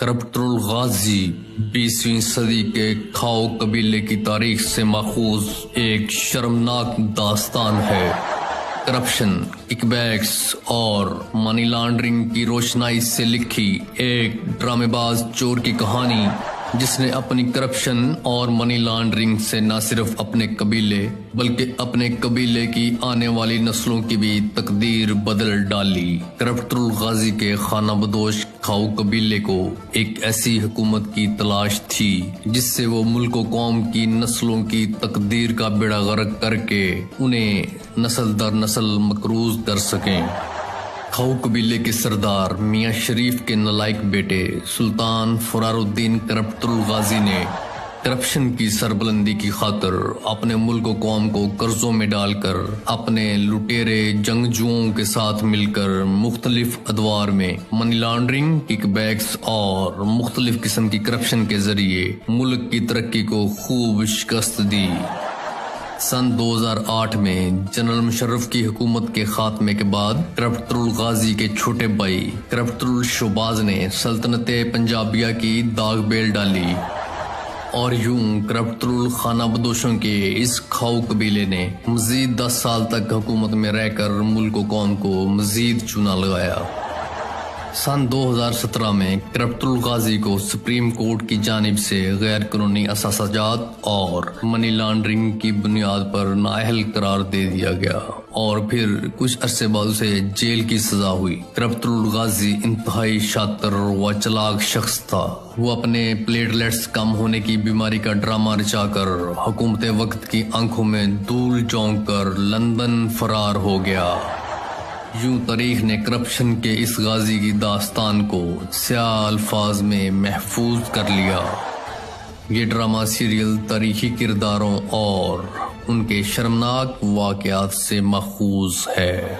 کرپٹر الغازی 20ویں صدی کے کھاؤ قبیلے کی تاریخ سے ماخوذ ایک شرمناک داستان ہے۔ کرپشن، کک بیکس اور منی لانڈرنگ کی روشنائی سے لکھی ایک ڈرامے باز چور کی کہانی جس نے اپنی کرپشن اور منی لانڈرنگ سے نہ صرف اپنے قبیلے بلکہ اپنے قبیلے کی آنے والی نسلوں کی بھی تقدیر بدل ڈالی۔ کرپٹر الغازی کے خانہ بدوش کھاؤ قبیلے کو ایک ایسی حکومت کی تلاش تھی جس سے وہ ملک و قوم کی نسلوں کی تقدیر کا بیڑا غرق کر کے انہیں نسل در نسل مقروض کر سکیں۔ کھاؤ قبیلے کے سردار میاں شریف کے نالائق بیٹے سلطان فرار الدین کرپٹر الغازی نے کرپشن کی سربلندی کی خاطر اپنے ملک و قوم کو قرضوں میں ڈال کر اپنے لٹیرے جنگجوؤں کے ساتھ مل کر مختلف ادوار میں منی لانڈرنگ، کک بیکس اور مختلف قسم کی کرپشن کے ذریعے ملک کی ترقی کو خوب شکست دی۔ سن 2008 میں جنرل مشرف کی حکومت کے خاتمے کے بعد کرپٹر الغازی کے چھوٹے بھائی کرپٹر الشہباز نے سلطنت پنجابیہ کی داغ بیل ڈالی اور یوں کرپٹر الخانہ بدوشوں کے اس کھاؤ قبیلے نے مزید 10 سال تک حکومت میں رہ کر ملک و قوم کو مزید چونا لگایا۔ سن 2017 میں کرپٹر الغازی کو سپریم کورٹ کی جانب سے غیر قانونی اثاثہ جات اور منی لانڈرنگ کی بنیاد پر نااہل قرار دے دیا گیا اور پھر کچھ عرصے بعد اسے جیل کی سزا ہوئی۔ کرپٹر الغازی انتہائی شاطر و چلاک شخص تھا۔ وہ اپنے پلیٹلیٹس کم ہونے کی بیماری کا ڈرامہ رچا کر حکومت وقت کی آنکھوں میں دھول جھونک کر لندن فرار ہو گیا۔ یوں تاریخ نے کرپشن کے اس غازی کی داستان کو سیاہ الفاظ میں محفوظ کر لیا۔ یہ ڈرامہ سیریل تاریخی کرداروں اور ان کے شرمناک واقعات سے ماخوذ ہے۔